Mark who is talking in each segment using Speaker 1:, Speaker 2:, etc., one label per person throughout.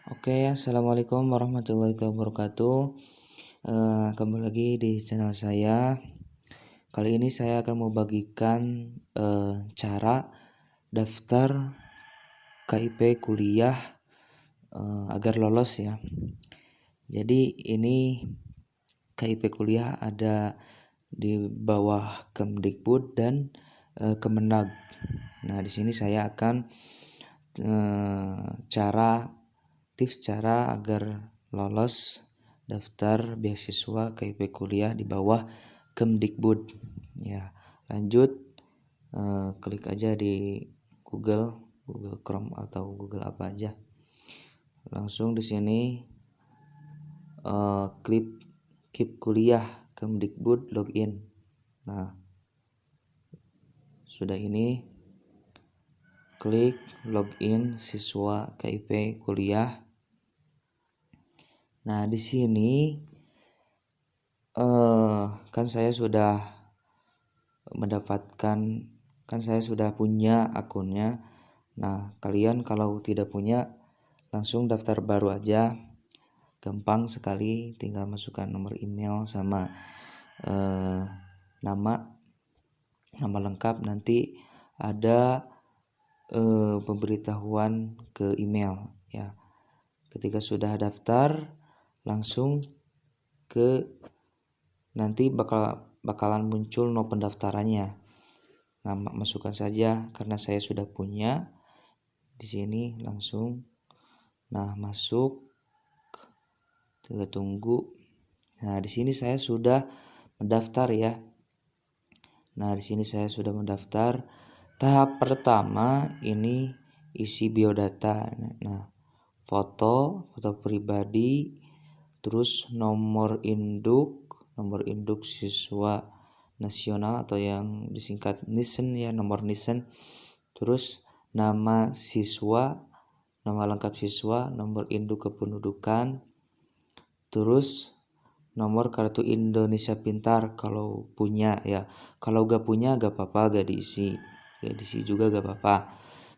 Speaker 1: Oke, assalamualaikum warahmatullahi wabarakatuh. Kembali lagi di channel saya. Kali ini saya akan mau bagikan cara daftar KIP kuliah agar lolos ya. Jadi ini KIP kuliah ada di bawah Kemdikbud dan Kemenag. Nah, di sini saya akan tips cara agar lolos daftar beasiswa KIP kuliah di bawah Kemdikbud. Ya, lanjut klik aja di Google Chrome atau Google apa aja. Langsung di sini klik KIP kuliah Kemdikbud login. Nah, sudah ini klik login siswa KIP kuliah. Nah, di sini kan saya sudah punya akunnya. Nah, kalian kalau tidak punya langsung daftar baru aja. Gampang sekali, tinggal masukkan nomor email sama nama lengkap. Nanti ada pemberitahuan ke email ya. Ketika sudah daftar langsung nanti bakalan muncul no pendaftarannya. Nama masukkan saja karena saya sudah punya. Di sini langsung masuk. Tunggu. Nah, di sini saya sudah mendaftar ya. Nah, di sini saya sudah mendaftar. Tahap pertama ini isi biodata. Nah, foto pribadi, terus nomor induk siswa nasional atau yang disingkat NISN ya, nomor NISN, terus nama siswa, nama lengkap siswa, nomor induk kependudukan, terus nomor kartu Indonesia Pintar kalau punya ya. Kalau gak punya gak apa-apa, gak diisi juga gak apa-apa.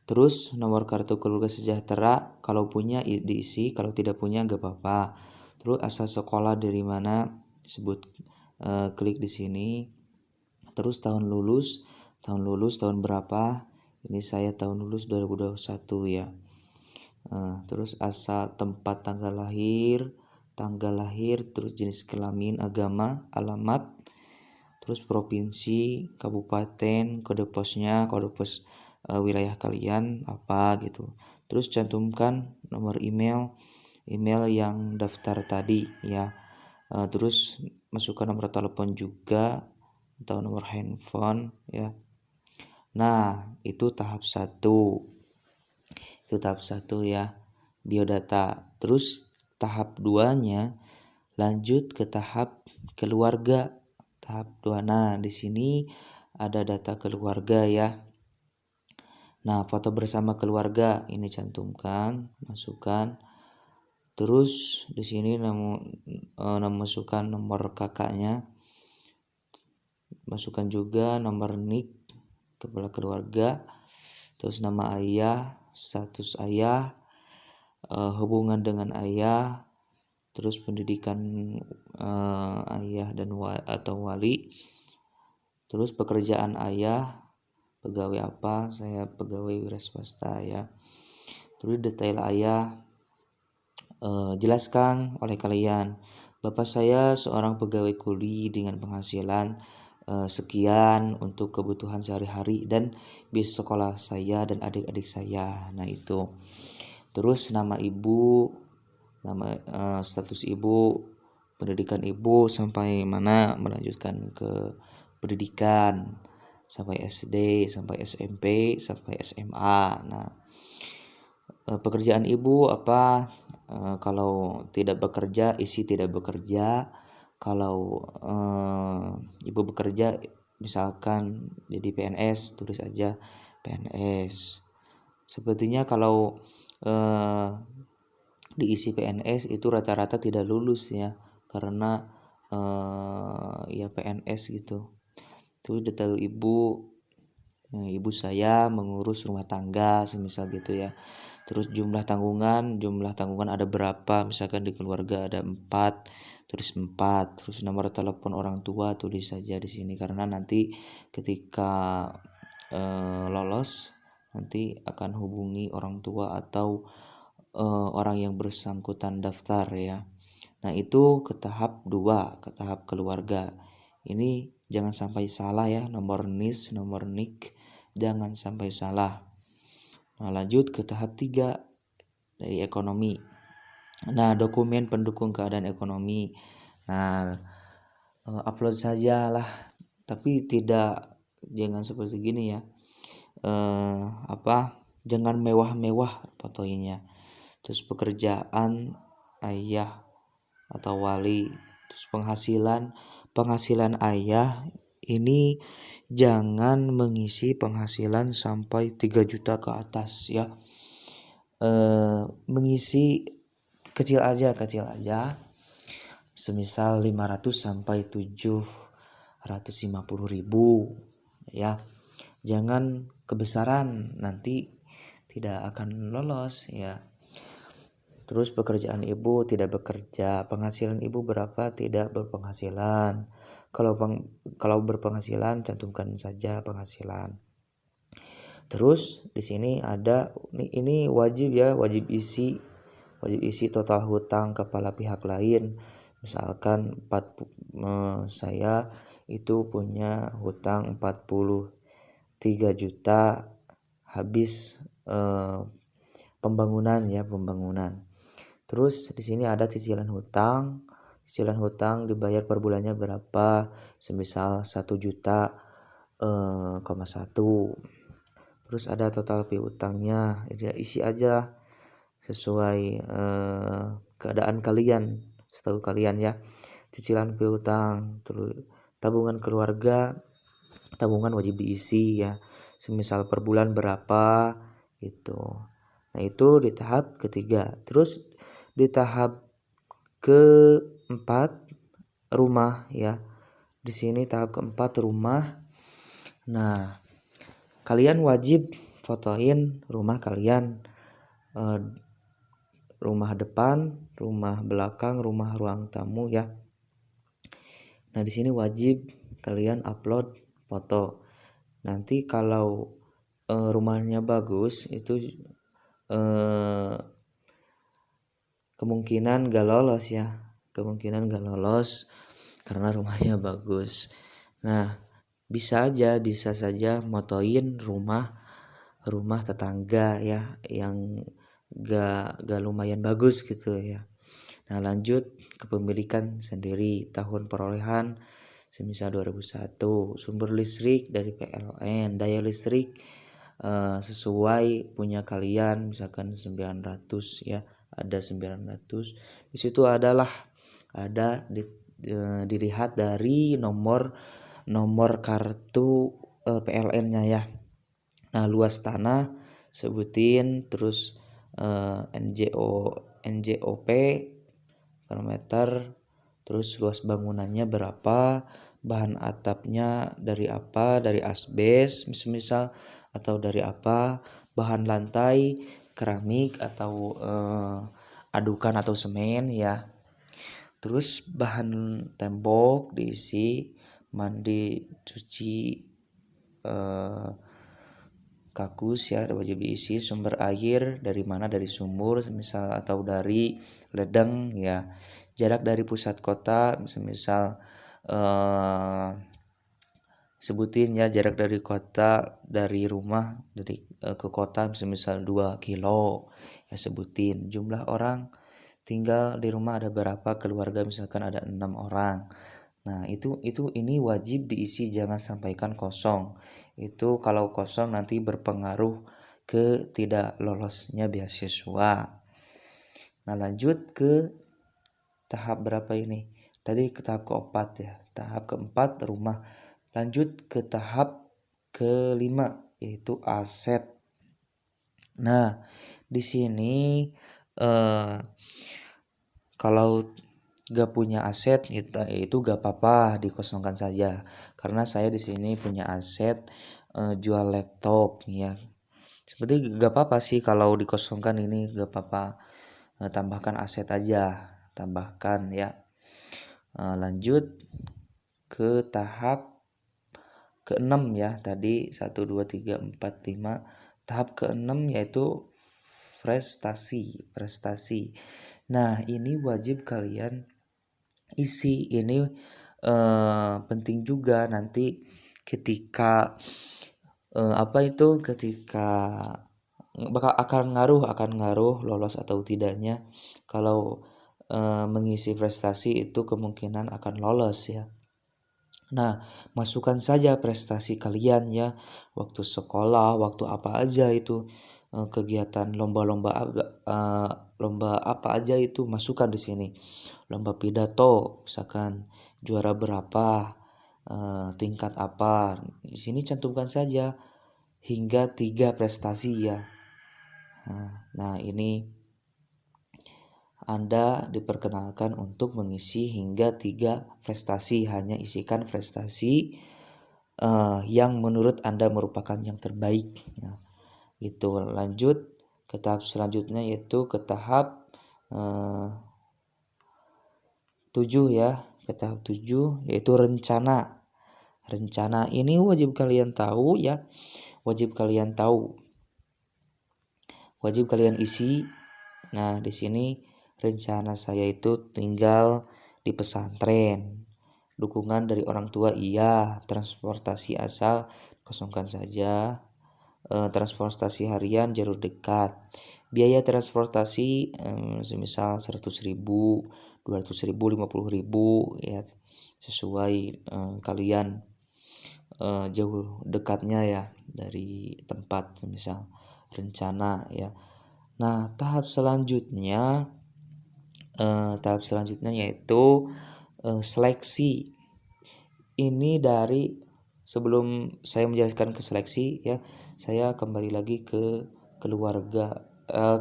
Speaker 1: Terus nomor kartu keluarga sejahtera kalau punya diisi, kalau tidak punya gak apa-apa. Terus asal sekolah dari mana sebut, klik di sini. Terus tahun lulus tahun berapa? Ini saya tahun lulus 2021 ya. Terus asal, tempat tanggal lahir, terus jenis kelamin, agama, alamat, terus provinsi, kabupaten, kode pos wilayah kalian apa gitu. Terus cantumkan nomor email yang daftar tadi ya. Terus masukkan nomor telepon juga atau nomor handphone ya. Nah, itu tahap 1. Ya, biodata. Terus tahap 2-nya lanjut ke tahap keluarga. Tahap 2. Nah, di sini ada data keluarga ya. Nah, foto bersama keluarga ini cantumkan, masukkan. Terus di sini masukkan nomor kakaknya. Masukkan juga nomor NIK kepala keluarga. Terus nama ayah, status ayah, hubungan dengan ayah, terus pendidikan ayah dan atau wali. Terus pekerjaan ayah, pegawai apa? Saya pegawai wira swasta ya. Terus detail ayah, jelaskan oleh kalian, bapak saya seorang pegawai kuli dengan penghasilan sekian untuk kebutuhan sehari-hari dan bis sekolah saya dan adik-adik saya. Nah, itu. Terus nama ibu, status ibu, pendidikan ibu sampai mana, melanjutkan ke pendidikan sampai SD, sampai SMP, sampai SMA. Nah, pekerjaan ibu apa? Kalau tidak bekerja isi tidak bekerja. Kalau ibu bekerja misalkan jadi PNS, tulis aja PNS. Sepertinya kalau diisi PNS itu rata-rata tidak lulus ya, karena ya PNS gitu. Itu detail ibu saya mengurus rumah tangga semisal gitu ya. Terus jumlah tanggungan ada berapa, misalkan di keluarga ada 4, tulis 4. Terus nomor telepon orang tua tulis saja di sini, karena nanti ketika lolos nanti akan hubungi orang tua atau orang yang bersangkutan daftar ya. Nah, itu ke tahap 2, ke tahap keluarga. Ini jangan sampai salah ya, nomor NIS, nomor NIK jangan sampai salah. Nah, lanjut ke tahap 3 dari ekonomi. Nah, dokumen pendukung keadaan ekonomi. Nah, upload sajalah, tapi jangan seperti gini ya. Jangan mewah-mewah fotonya. Terus pekerjaan ayah atau wali. Terus penghasilan ayah ini jangan mengisi penghasilan sampai 3 juta ke atas ya. Mengisi kecil aja, semisal 500 sampai 750.000 ya. Jangan kebesaran, nanti tidak akan lolos ya. Terus pekerjaan ibu tidak bekerja, penghasilan ibu berapa, tidak berpenghasilan. Kalau berpenghasilan cantumkan saja penghasilan. Terus di sini ada ini wajib ya, wajib isi total hutang kepada pihak lain. Misalkan saya itu punya hutang 43 juta habis pembangunan. Terus di sini ada cicilan hutang dibayar per bulannya berapa, semisal 1 juta, 1. Terus ada total piutangnya, isi aja sesuai keadaan kalian, setahu kalian ya. Cicilan piutang, terus tabungan keluarga, tabungan wajib diisi ya, semisal per bulan berapa gitu. Nah, itu di tahap ketiga. Terus di tahap keempat rumah ya. Di sini tahap keempat rumah. Nah, kalian wajib fotoin rumah kalian, rumah depan, rumah belakang, rumah ruang tamu ya. Nah, di sini wajib kalian upload foto. Nanti kalau rumahnya bagus itu kemungkinan gak lolos karena rumahnya bagus. Nah, bisa saja motoin rumah tetangga ya yang gak lumayan bagus gitu ya. Nah, lanjut kepemilikan sendiri, tahun perolehan semisal 2001, sumber listrik dari PLN, daya listrik sesuai punya kalian, misalkan 900 ya, ada 900. Di situ ada dilihat dari nomor kartu PLN-nya ya. Nah, luas tanah sebutin, terus NJOP per meter, terus luas bangunannya berapa, bahan atapnya dari asbes misal, atau dari apa, bahan lantai keramik atau adukan atau semen ya. Terus bahan tembok diisi, mandi cuci kakus ya wajib diisi, sumber air dari mana, dari sumur misal atau dari ledeng ya. Jarak dari pusat kota misal sebutin ya, jarak dari rumah ke kota misal 2 kilo ya, sebutin. Jumlah orang tinggal di rumah ada berapa, keluarga misalkan ada 6 orang. Nah, ini wajib diisi, jangan sampaikan kosong. Itu kalau kosong nanti berpengaruh ke tidak lolosnya beasiswa. Nah, lanjut ke tahap berapa ini? Tadi ke tahap keempat ya. Tahap keempat rumah. Lanjut ke tahap kelima, yaitu aset. Nah, di sini kalau gak punya aset itu gak apa-apa, dikosongkan saja. Karena saya di sini punya aset jual laptop ya, Berarti gak apa-apa sih kalau dikosongkan ini, gak apa-apa. Tambahkan aset aja, tambahkan ya. Lanjut ke tahap ke-6 ya. Tadi 1 2 3 4 5. Tahap ke-6 yaitu prestasi. Nah, ini wajib kalian isi. Ini penting juga nanti ketika ketika akan ngaruh lolos atau tidaknya. Kalau mengisi prestasi itu kemungkinan akan lolos ya. Nah, masukkan saja prestasi kalian ya, waktu sekolah, waktu apa aja itu, kegiatan lomba apa aja itu masukkan di sini. Lomba pidato, misalkan juara berapa, tingkat apa, di sini cantumkan saja hingga 3 prestasi ya. Nah, ini Anda diperkenalkan untuk mengisi hingga 3 prestasi. Hanya isikan prestasi yang menurut Anda merupakan yang terbaik ya. Itu lanjut ke tahap selanjutnya, yaitu ke tahap 7 ya. Ke tahap 7 yaitu rencana. Rencana ini wajib kalian tahu ya. Wajib kalian isi. Nah, di sini rencana saya itu tinggal di pesantren. Dukungan dari orang tua iya. Transportasi asal kosongkan saja. Transportasi harian jalur dekat. Biaya transportasi semisal 100.000, 200.000, 50.000 ya, sesuai kalian jauh dekatnya ya dari tempat, misal rencana ya. Nah, tahap selanjutnya yaitu seleksi. Ini dari sebelum saya menjelaskan ke seleksi ya, saya kembali lagi ke keluarga,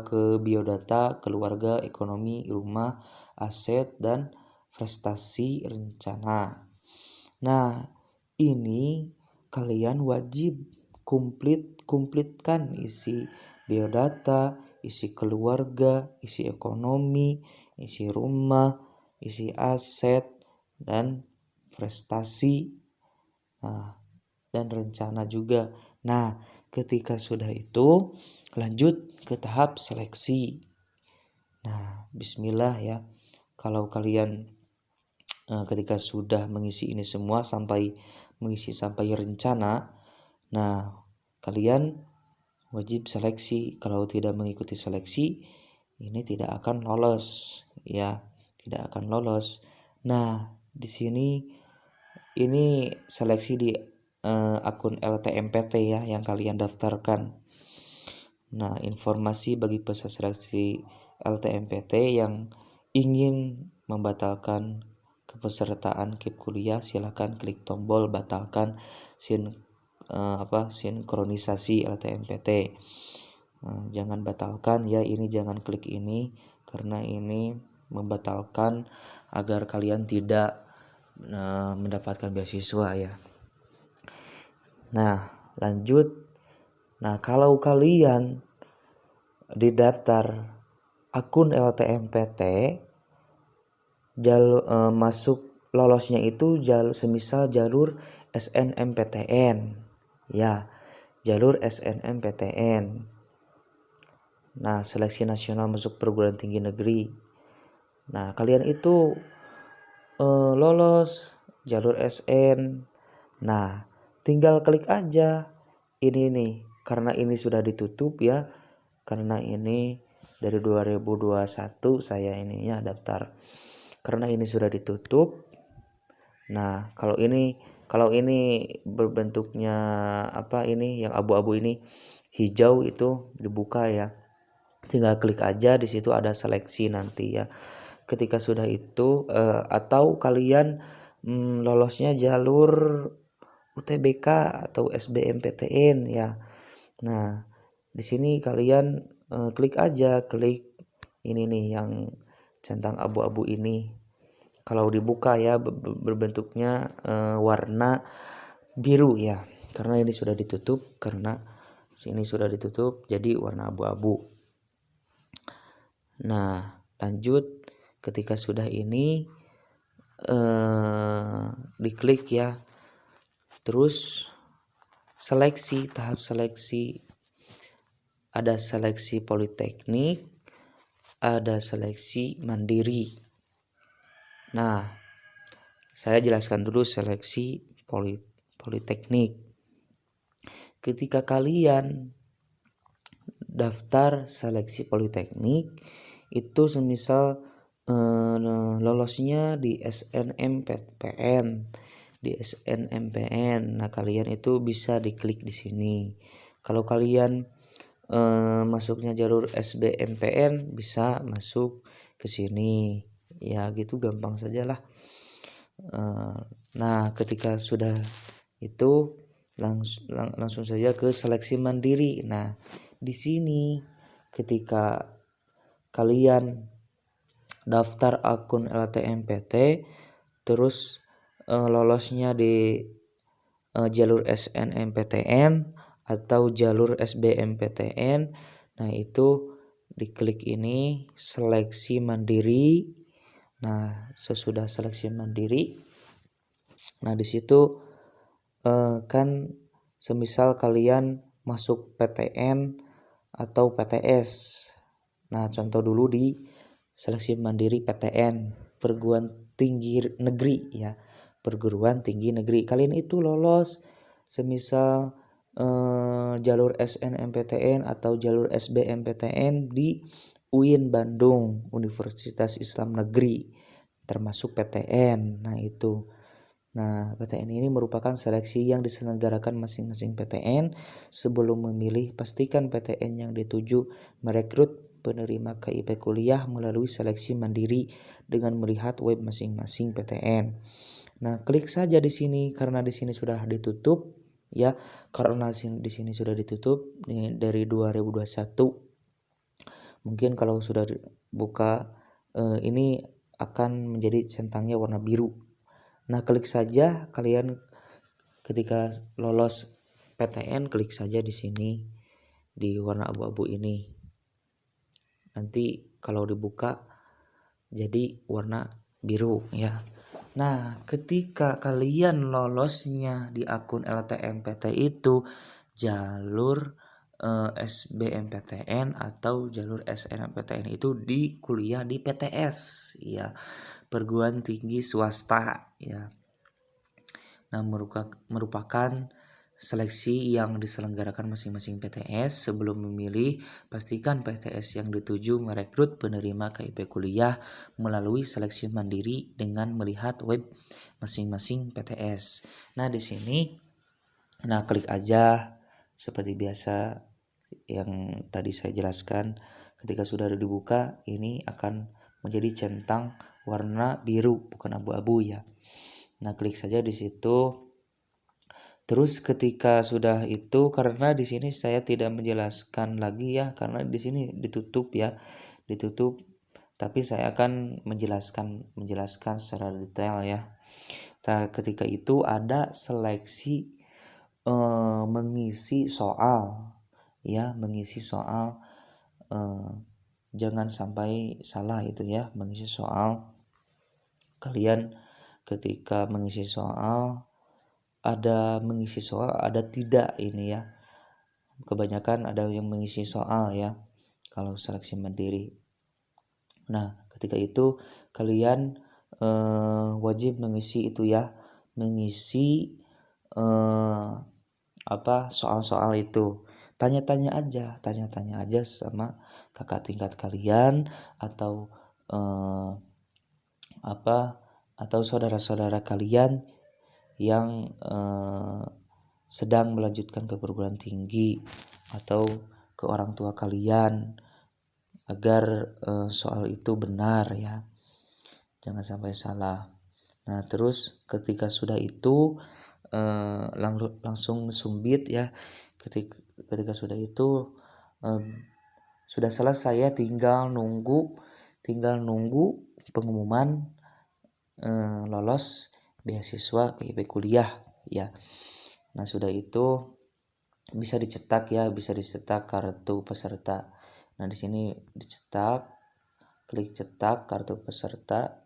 Speaker 1: ke biodata, keluarga, ekonomi, rumah, aset, dan prestasi rencana. Nah, ini kalian wajib kumplitkan isi biodata, isi keluarga, isi ekonomi, isi rumah, isi aset, dan prestasi, dan rencana juga. Nah, ketika sudah itu lanjut ke tahap seleksi. Nah, bismillah ya. Kalau kalian ketika sudah mengisi ini semua sampai rencana, nah kalian wajib seleksi. Kalau tidak mengikuti seleksi, ini tidak akan lolos ya, tidak akan lolos. Nah, di sini ini seleksi di akun LTMPT ya yang kalian daftarkan. Nah, informasi bagi peserta seleksi LTMPT yang ingin membatalkan kepesertaan KIP kuliah, silakan klik tombol batalkan sinkronisasi LTMPT. Jangan batalkan ya, ini jangan klik ini karena ini membatalkan agar kalian tidak mendapatkan beasiswa ya. Nah, lanjut. Nah, kalau kalian didaftar akun LTMPT, masuk lolosnya itu semisal jalur SNMPTN ya, jalur SNMPTN. Nah, seleksi nasional masuk perguruan tinggi negeri. Nah, kalian itu lolos jalur SN. Nah, tinggal klik aja ini nih, karena ini sudah ditutup ya, karena ini dari 2021 saya ininya daftar. Karena ini sudah ditutup. Nah, kalau ini berbentuknya ini yang abu-abu ini hijau itu dibuka ya. Tinggal klik aja, di situ ada seleksi nanti ya. Ketika sudah itu atau kalian lolosnya jalur UTBK atau SBMPTN ya. Nah, di sini kalian klik ini nih yang centang abu-abu ini. Kalau dibuka ya berbentuknya warna biru ya, karena ini sudah ditutup karena Sini sudah ditutup jadi warna abu-abu. Nah, lanjut ketika sudah ini diklik ya. Terus seleksi, tahap seleksi. Ada seleksi politeknik, ada seleksi mandiri. Nah, saya jelaskan dulu seleksi politeknik. Ketika kalian daftar seleksi politeknik itu semisal lolosnya di SNMPTN, Nah, kalian itu bisa diklik di sini. Kalau kalian masuknya jalur SBMPN bisa masuk ke sini. Ya gitu gampang sajalah. Nah, ketika sudah itu langsung saja ke seleksi mandiri. Nah, di sini ketika kalian daftar akun LTMPT terus lolosnya di jalur SNMPTN atau jalur SBMPTN, nah itu diklik ini seleksi mandiri. Nah, sesudah seleksi mandiri, nah di situ kan semisal kalian masuk PTN atau PTS. Nah, contoh dulu di seleksi mandiri PTN, perguruan tinggi negeri ya. Perguruan tinggi negeri. Kalian itu lolos semisal jalur SNMPTN atau jalur SBMPTN di UIN Bandung, Universitas Islam Negeri, termasuk PTN. Nah, itu. Nah, PTN ini merupakan seleksi yang diselenggarakan masing-masing PTN. Sebelum memilih, pastikan PTN yang dituju merekrut penerima KIP kuliah melalui seleksi mandiri dengan melihat web masing-masing PTN. Nah, klik saja di sini karena di sini sudah ditutup ya. Karena di sini sudah ditutup dari 2021. Mungkin kalau sudah buka ini akan menjadi centangnya warna biru. Nah, klik saja kalian ketika lolos PTN, klik saja di sini di warna abu-abu ini. Nanti kalau dibuka jadi warna biru ya. Nah, ketika kalian lolosnya di akun LTMPT itu jalur SBMPTN atau jalur SNMPTN itu di kuliah di PTS ya, perguruan tinggi swasta ya. Nah, merupakan seleksi yang diselenggarakan masing-masing PTS. Sebelum memilih, pastikan PTS yang dituju merekrut penerima KIP kuliah melalui seleksi mandiri dengan melihat web masing-masing PTS. Nah, di sini klik aja seperti biasa yang tadi saya jelaskan. Ketika sudah dibuka, ini akan menjadi centang warna biru, bukan abu-abu ya. Nah, klik saja di situ. Terus ketika sudah itu, karena di sini saya tidak menjelaskan lagi ya, karena di sini ditutup ya, ditutup. Tapi saya akan menjelaskan secara detail ya. Nah, ketika itu ada seleksi mengisi soal ya, mengisi soal. Jangan sampai salah itu ya, mengisi soal. Kalian ketika mengisi soal ada mengisi soal, ada tidak ini ya. Kebanyakan ada yang mengisi soal ya kalau seleksi mandiri. Nah, ketika itu kalian wajib mengisi itu ya, mengisi soal-soal itu. Tanya-tanya aja sama kakak tingkat kalian atau atau saudara-saudara kalian yang sedang melanjutkan ke perguruan tinggi atau ke orang tua kalian agar soal itu benar ya, jangan sampai salah. Nah, terus ketika sudah itu langsung submit ya. Ketika sudah itu sudah selesai ya, tinggal nunggu pengumuman lolos beasiswa KIP kuliah ya. Nah, sudah itu bisa dicetak ya, bisa dicetak kartu peserta. Nah, di sini dicetak, klik cetak kartu peserta.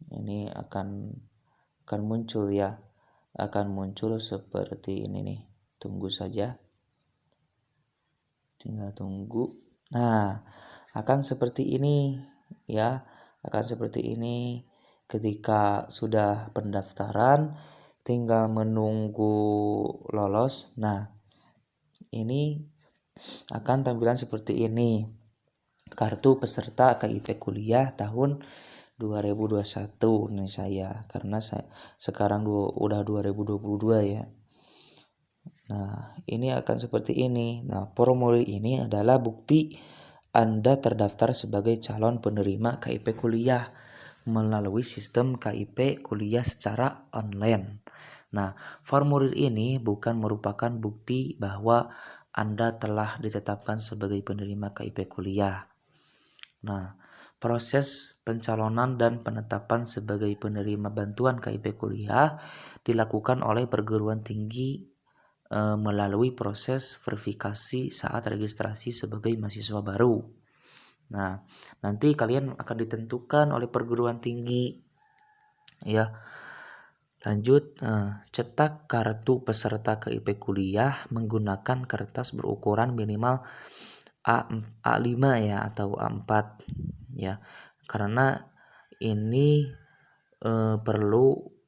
Speaker 1: Ini akan muncul ya. Akan muncul seperti ini nih. Tunggu saja. Tinggal tunggu. Nah, akan seperti ini ya. Akan seperti ini. Ketika sudah pendaftaran, tinggal menunggu lolos. Nah, ini akan tampilan seperti ini. Kartu peserta KIP kuliah tahun 2021 nih saya, karena saya sekarang udah 2022 ya. Nah, ini akan seperti ini. Nah, formulir ini adalah bukti Anda terdaftar sebagai calon penerima KIP kuliah melalui sistem KIP kuliah secara online. Nah, formulir ini bukan merupakan bukti bahwa Anda telah ditetapkan sebagai penerima KIP kuliah. Nah, proses pencalonan dan penetapan sebagai penerima bantuan KIP kuliah dilakukan oleh perguruan tinggi melalui proses verifikasi saat registrasi sebagai mahasiswa baru. Nah, nanti kalian akan ditentukan oleh perguruan tinggi ya. Lanjut, cetak kartu peserta KIP kuliah menggunakan kertas berukuran minimal A5 ya atau A4 ya. Karena ini perlu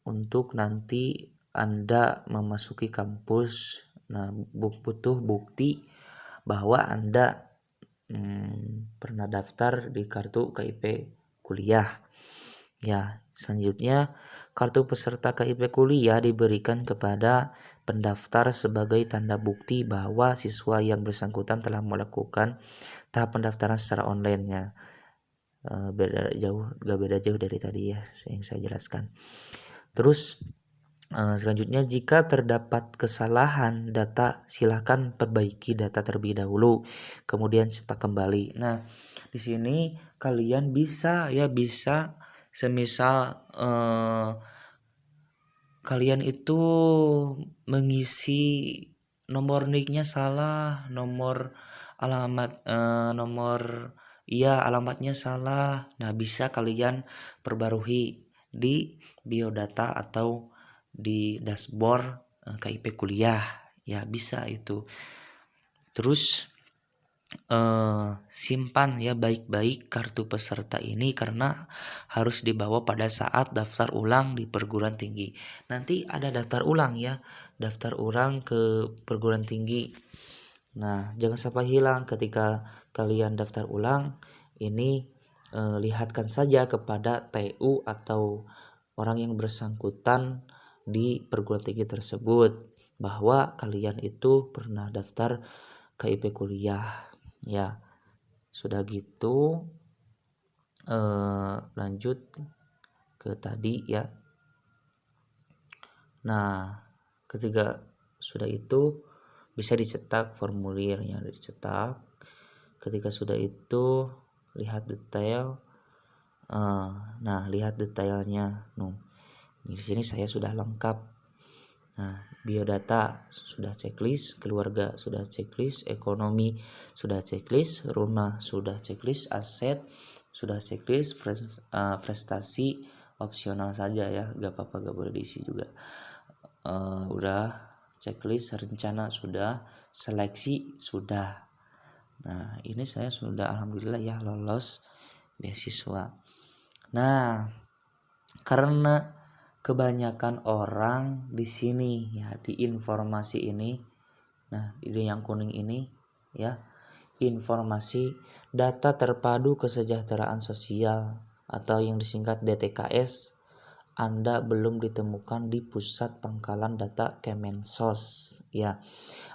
Speaker 1: untuk nanti Anda memasuki kampus. Nah, butuh bukti bahwa Anda pernah daftar di kartu KIP kuliah. Ya, selanjutnya kartu peserta KIP kuliah diberikan kepada pendaftar sebagai tanda bukti bahwa siswa yang bersangkutan telah melakukan tahap pendaftaran secara online-nya. Gak beda jauh dari tadi ya yang saya jelaskan. Terus selanjutnya, jika terdapat kesalahan data, silakan perbaiki data terlebih dahulu, kemudian cetak kembali. Nah, di sini kalian bisa semisal kalian itu mengisi nomor nicknya salah, nomor alamat alamatnya salah. Nah, bisa kalian perbarui di biodata atau di dashboard KIP kuliah ya, bisa itu. Terus simpan ya baik-baik kartu peserta ini karena harus dibawa pada saat daftar ulang di perguruan tinggi. Nanti ada daftar ulang ya, daftar ulang ke perguruan tinggi. Nah, jangan sampai hilang ketika kalian daftar ulang. Ini lihatkan saja kepada TU atau orang yang bersangkutan di perguruan tinggi tersebut bahwa kalian itu pernah daftar KIP kuliah ya. Sudah gitu lanjut ke tadi ya. Nah, ketika sudah itu bisa dicetak formulirnya, dicetak. Ketika sudah itu lihat detail. Nah, lihat detailnya. Di sini saya sudah lengkap. Nah, biodata sudah checklist, keluarga sudah checklist, ekonomi sudah checklist, rumah sudah checklist, aset sudah checklist, prestasi opsional saja ya, gak apa-apa, gak boleh diisi juga. Udah checklist, rencana sudah, seleksi sudah. Nah, ini saya sudah alhamdulillah ya lolos beasiswa. Nah, karena kebanyakan orang di sini ya, di informasi ini, nah ini yang kuning ini ya, informasi data terpadu kesejahteraan sosial atau yang disingkat DTKS Anda belum ditemukan di pusat pangkalan data Kemensos ya.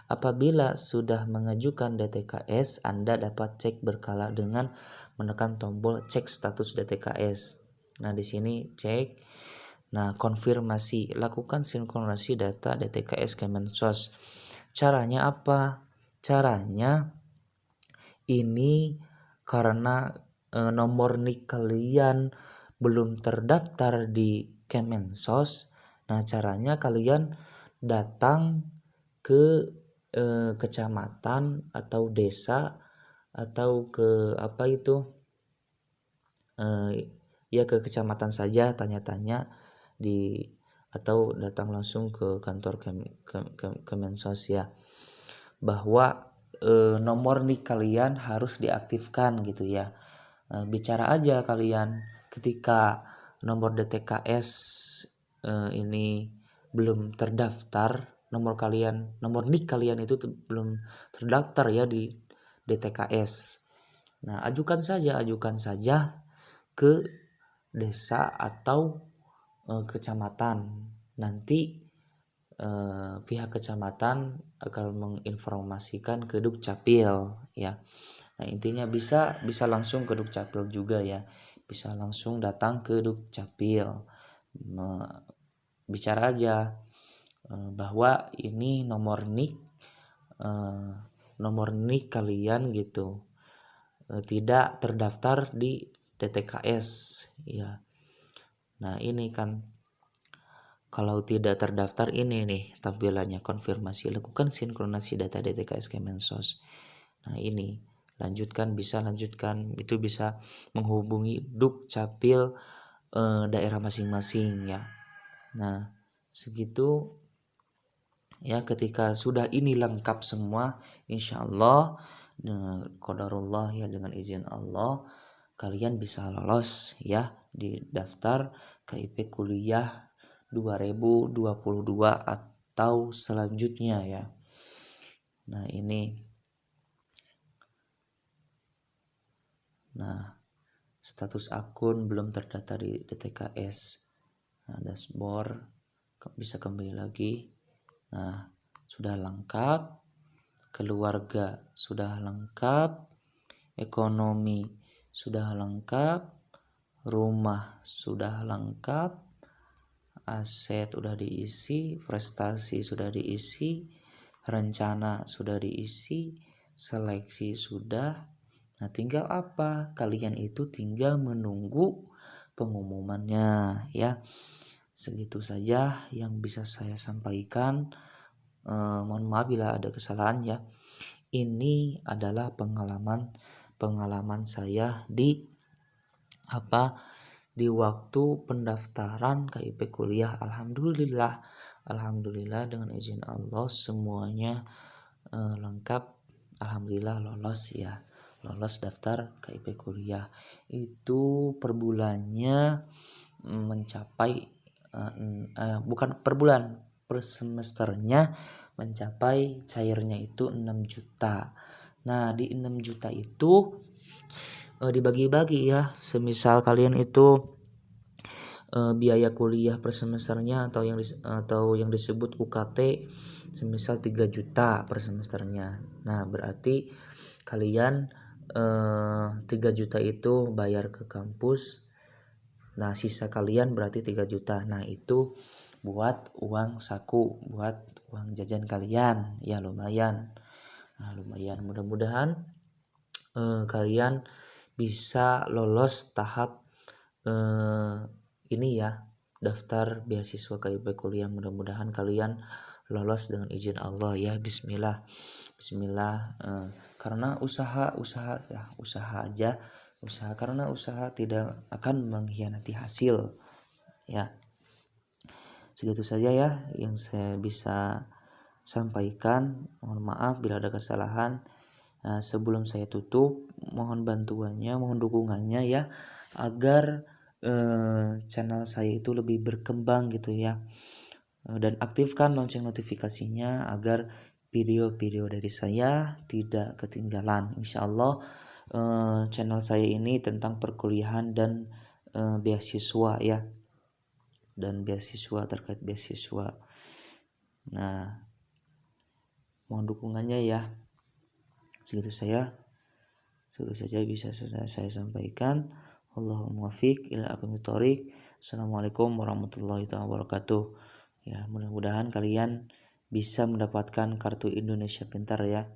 Speaker 1: Apabila sudah mengajukan DTKS, Anda dapat cek berkala dengan menekan tombol cek status DTKS. Nah, di sini cek. Nah, konfirmasi, lakukan sinkronisasi data DTKS Kemensos. Caranya apa? Caranya ini karena nomor NIK kalian belum terdaftar di Kemensos. Nah, caranya kalian datang ke kecamatan atau desa atau ke apa itu ya ke kecamatan saja, tanya-tanya di atau datang langsung ke kantor Kemensos ya, bahwa nomor NIK kalian harus diaktifkan gitu ya. Bicara aja kalian ketika nomor DTKS ini belum terdaftar, nomor NIK kalian itu belum terdaftar ya di DTKS. Nah, ajukan saja ke desa atau kecamatan. Nanti pihak kecamatan akan menginformasikan ke Dukcapil ya. Nah, intinya bisa langsung ke Dukcapil juga ya. Bisa langsung datang ke Dukcapil. Bicara aja bahwa ini nomor NIK kalian gitu. Tidak terdaftar di DTKS ya. Nah, ini kan kalau tidak terdaftar ini nih tampilannya konfirmasi, lakukan sinkronasi data DTKS Kemensos. Nah, ini bisa lanjutkan, itu bisa menghubungi Dukcapil daerah masing-masing ya. Nah, segitu ya. Ketika sudah ini lengkap semua, insya Allah dengan qadarullah ya, dengan izin Allah kalian bisa lolos ya di daftar KIP kuliah 2022 atau selanjutnya ya. Nah, ini status akun belum terdata di DTKS. Nah, dashboard bisa kembali lagi. Nah, sudah lengkap, keluarga sudah lengkap, ekonomi sudah lengkap, rumah sudah lengkap, aset sudah diisi, prestasi sudah diisi, rencana sudah diisi, seleksi sudah. Nah, tinggal apa? Kalian itu tinggal menunggu pengumumannya ya. Segitu saja yang bisa saya sampaikan. Mohon maaf bila ada kesalahan ya. Ini adalah pengalaman saya di waktu pendaftaran KIP kuliah. Alhamdulillah dengan izin Allah semuanya lengkap. Alhamdulillah lolos ya. Lolos daftar KIP kuliah. Itu per bulannya mencapai bukan per bulan, per semesternya mencapai cairnya itu 6 juta. Nah, di 6 juta itu dibagi-bagi ya. Semisal kalian itu biaya kuliah per semesternya atau yang disebut UKT semisal 3 juta per semesternya. Nah, berarti kalian 3 juta itu bayar ke kampus. Nah, sisa kalian berarti 3 juta. Nah, itu buat uang saku, buat uang jajan kalian. Ya, lumayan. Nah, lumayan. Mudah-mudahan kalian bisa lolos tahap ini ya, daftar beasiswa KIP kuliah. Mudah-mudahan kalian lolos dengan izin Allah ya. Bismillah. Karena usaha aja. Karena usaha tidak akan mengkhianati hasil ya. Segitu saja ya yang saya bisa sampaikan. Mohon maaf bila ada kesalahan. Sebelum saya tutup, mohon bantuannya, mohon dukungannya ya, agar channel saya itu lebih berkembang gitu ya. Dan aktifkan lonceng notifikasinya agar video-video dari saya tidak ketinggalan. Insya Allah channel saya ini tentang perkuliahan dan beasiswa ya, dan terkait beasiswa. Nah, mohon dukungannya ya. Segitu saja bisa saya sampaikan. Allahumma muwaffiq ila aqwamit thoriq. Assalamualaikum warahmatullahi wabarakatuh. Ya, mudah-mudahan kalian bisa mendapatkan kartu Indonesia Pintar ya.